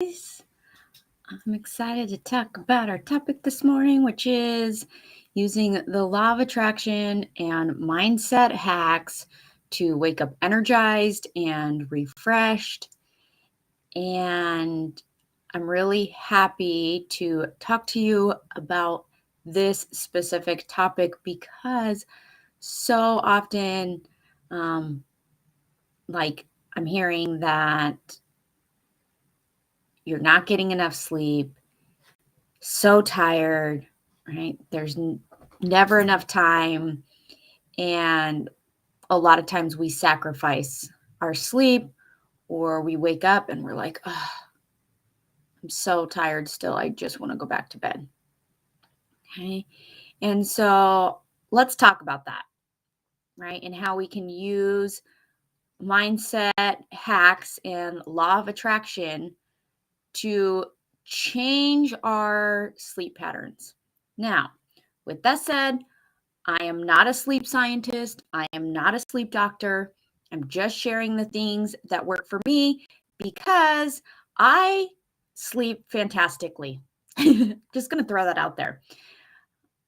guys. I'm excited to talk about our topic this morning, which is using the law of attraction and mindset hacks to wake up energized and refreshed. And I'm really happy to talk to you about this specific topic because so often, um, like, I'm hearing that you're not getting enough sleep, so tired, right? There's never enough time. And a lot of times we sacrifice our sleep or we wake up and we're like, oh, I'm so tired still. I just want to go back to bed. Okay. And so let's talk about that, right? And how we can use mindset hacks and law of attraction to change our sleep patterns. Now, with that said, I am not a sleep scientist. I am not a sleep doctor. I'm just sharing the things that work for me because I sleep fantastically. Just going to throw that out there.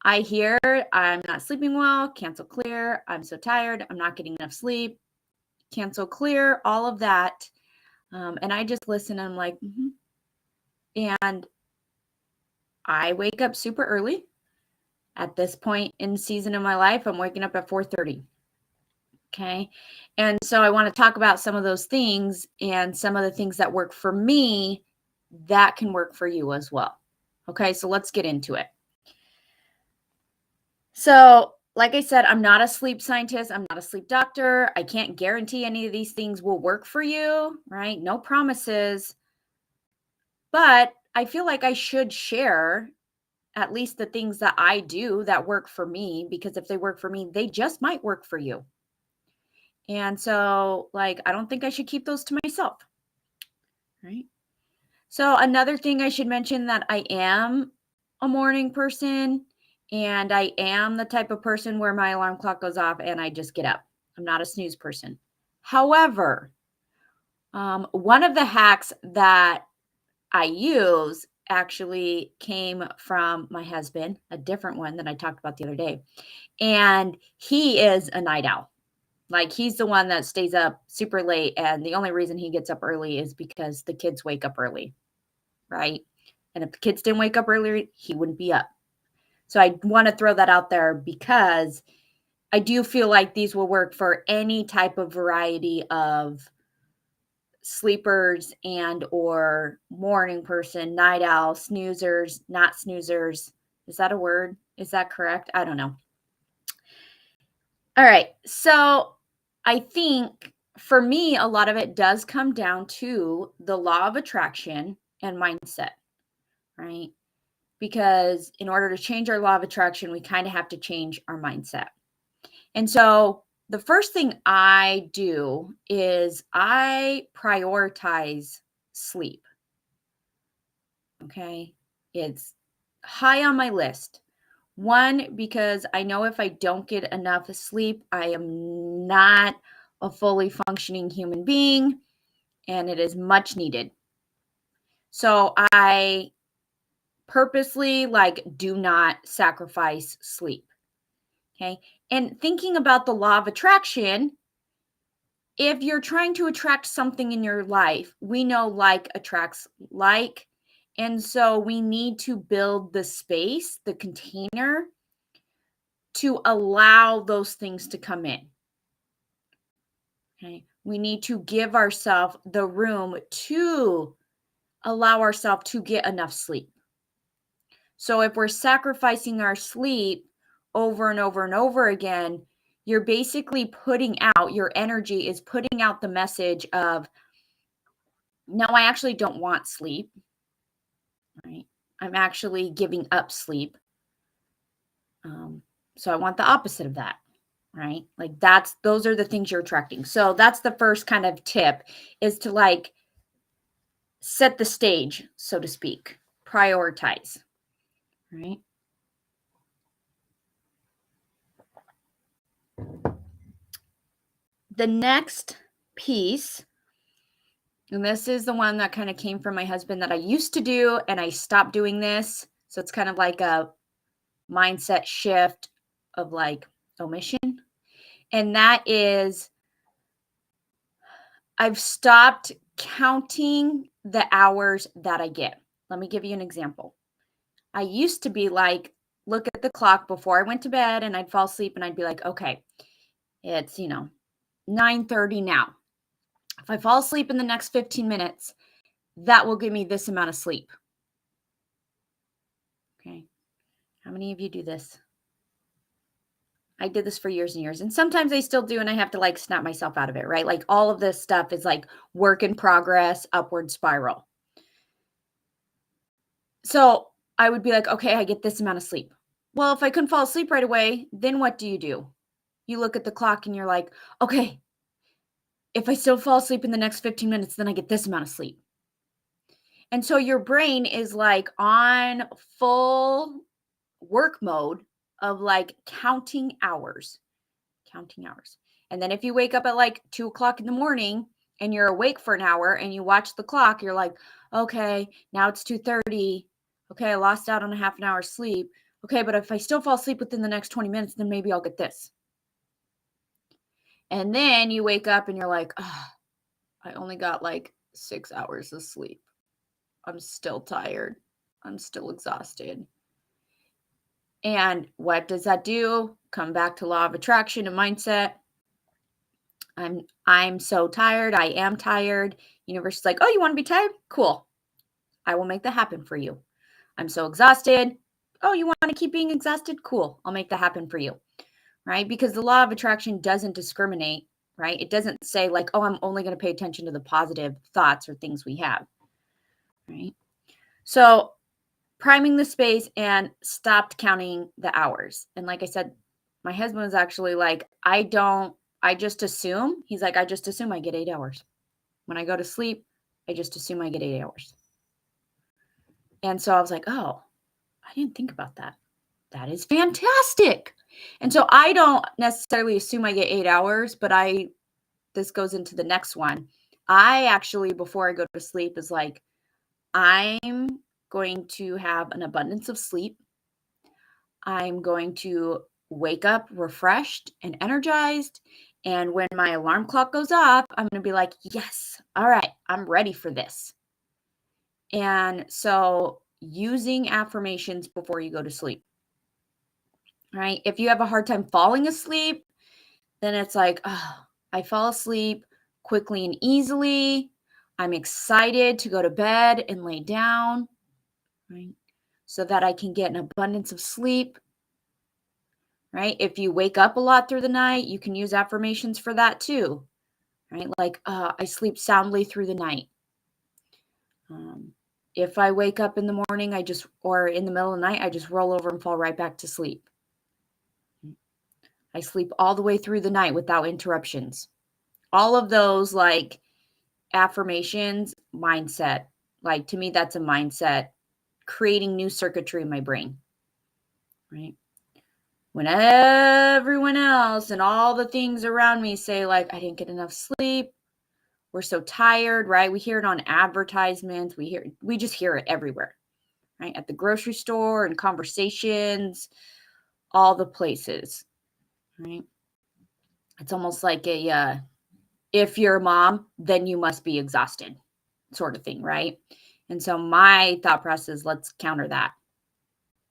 I hear I'm not sleeping well, cancel clear. I'm so tired. I'm not getting enough sleep, cancel clear, all of that. And I just listen and I'm like, And I wake up super early. At this point in season of my life, I'm waking up at 4:30. Okay. And so I want to talk about some of those things and some of the things that work for me that can work for you as well. Okay. So let's get into it. So, like I said, I'm not a sleep scientist. I'm not a sleep doctor. I can't guarantee any of these things will work for you, right? No promises. But I feel like I should share at least the things that I do that work for me, because if they work for me, they just might work for you. And so, like, I don't think I should keep those to myself, right? So, another thing I should mention that I am a morning person and I am the type of person where my alarm clock goes off and I just get up. I'm not a snooze person. However, one of the hacks that I use actually came from my husband, a different one that I talked about the other day. And he is a night owl. Like, he's the one that stays up super late. And the only reason he gets up early is because the kids wake up early, right? And if the kids didn't wake up earlier, he wouldn't be up. So I want to throw that out there because I do feel like these will work for any type of variety of sleepers and or morning person, night owl, snoozers, not snoozers. Is that a word? Is that correct? I don't know. All right. So I think for me, a lot of it does come down to the law of attraction and mindset, right? Because in order to change our law of attraction, we kind of have to change our mindset. And so the first thing I do is I prioritize sleep. Okay. It's high on my list. One, because I know if I don't get enough sleep, I am not a fully functioning human being and it is much needed. So I purposely do not sacrifice sleep. Okay. And thinking about the law of attraction, if you're trying to attract something in your life, we know like attracts like. And so we need to build the space, the container to allow those things to come in. Okay. We need to give ourselves the room to allow ourselves to get enough sleep. So if we're sacrificing our sleep over and over and over again, you're basically putting out, your energy is putting out the message of, no, I actually don't want sleep, right? I'm actually giving up sleep. So I want the opposite of that, right? Like those are the things you're attracting. So that's the first kind of tip, is to set the stage, so to speak, prioritize, right? The next piece And this is the one that kind of came from my husband that I used to do, and I stopped doing this. So it's kind of like a mindset shift of like omission. And that is, I've stopped counting the hours that I get. Let me give you an example. I used to be like, look at the clock before I went to bed and I'd fall asleep and I'd be like, okay, it's, 9:30 now. If I fall asleep in the next 15 minutes, that will give me this amount of sleep. Okay. How many of you do this? I did this for years and years. And sometimes I still do, and I have to like snap myself out of it, right? Like all of this stuff is like work in progress, upward spiral. So I would be like, okay, I get this amount of sleep. Well, if I couldn't fall asleep right away, then what do? You look at the clock and you're like, okay, if I still fall asleep in the next 15 minutes, then I get this amount of sleep. And so your brain is like on full work mode of like counting hours. And then if you wake up at like 2 o'clock in the morning and you're awake for an hour and you watch the clock, you're like, okay, now it's 2:30. Okay, I lost out on a half an hour sleep. Okay, but if I still fall asleep within the next 20 minutes, then maybe I'll get this. And then you wake up and you're like, oh, I only got like 6 hours of sleep. I'm still tired. I'm still exhausted. And what does that do? Come back to law of attraction and mindset. I'm so tired. I am tired. Universe is like, oh, you want to be tired? Cool. I will make that happen for you. I'm so exhausted. Oh, you want to keep being exhausted? Cool. I'll make that happen for you. Right? Because the law of attraction doesn't discriminate, right? It doesn't say like, oh, I'm only going to pay attention to the positive thoughts or things we have. Right? So priming the space and stopped counting the hours. And like I said, my husband was actually like, I just assume, he's like, I just assume I get 8 hours. When I go to sleep, I just assume I get 8 hours. And so I was like, oh, I didn't think about that. That is fantastic. And so I don't necessarily assume I get 8 hours, but this goes into the next one. I actually, before I go to sleep, is like, I'm going to have an abundance of sleep. I'm going to wake up refreshed and energized. And when my alarm clock goes off, I'm going to be like, yes, all right, I'm ready for this. And so using affirmations before you go to sleep, right? If you have a hard time falling asleep, then it's like, oh, I fall asleep quickly and easily. I'm excited to go to bed and lay down, right? So that I can get an abundance of sleep. Right? If you wake up a lot through the night, you can use affirmations for that too, right? Like, I sleep soundly through the night. If I wake up in the morning, or in the middle of the night, I just roll over and fall right back to sleep. I sleep all the way through the night without interruptions. All of those like affirmations, mindset, like to me, that's a mindset, creating new circuitry in my brain, right? When everyone else and all the things around me say like, I didn't get enough sleep, we're so tired, right? We hear it on advertisements. We just hear it everywhere, right? At the grocery store and conversations, all the places, right? It's almost like if you're a mom, then you must be exhausted sort of thing, right? And so my thought process is, let's counter that,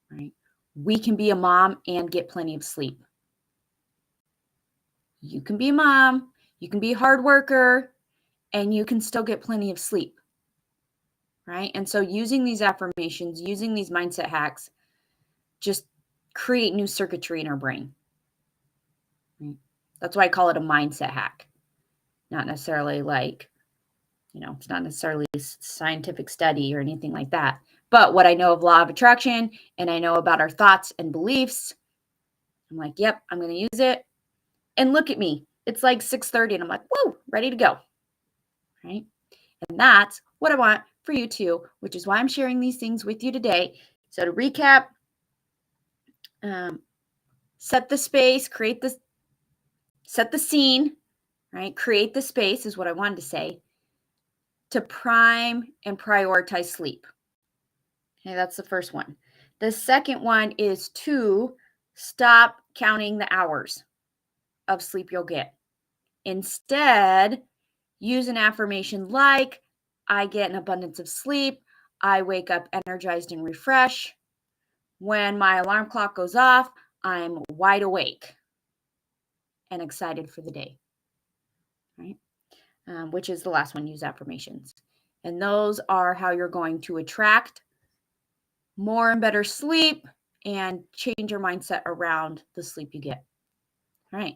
right? We can be a mom and get plenty of sleep. You can be a mom, you can be a hard worker, and you can still get plenty of sleep, right? And so using these affirmations, using these mindset hacks, just create new circuitry in our brain. Right? That's why I call it a mindset hack. Not necessarily like, it's not necessarily a scientific study or anything like that. But what I know of law of attraction and I know about our thoughts and beliefs, I'm like, yep, I'm going to use it. And look at me. It's like 6:30 and I'm like, whoa, ready to go. Right? And that's what I want for you too, which is why I'm sharing these things with you today. So to recap, set the space, set the scene, right? Create the space is what I wanted to say. to prime and prioritize sleep. Okay, that's the first one. The second one is to stop counting the hours of sleep you'll get. Instead, use an affirmation like, I get an abundance of sleep. I wake up energized and refreshed. When my alarm clock goes off, I'm wide awake and excited for the day, right? Which is the last one, use affirmations. And those are how you're going to attract more and better sleep and change your mindset around the sleep you get. All right.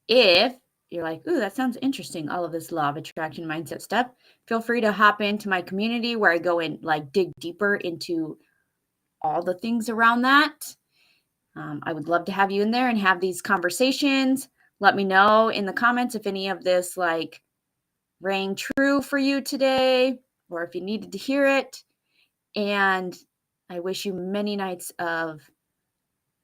If you're like, ooh, that sounds interesting, all of this law of attraction mindset stuff, feel free to hop into my community where I go and like dig deeper into all the things around that. I would love to have you in there and have these conversations. Let me know in the comments if any of this like rang true for you today or if you needed to hear it. And I wish you many nights of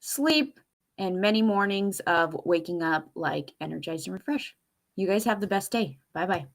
sleep and many mornings of waking up like energized and refreshed. You guys have the best day. Bye-bye.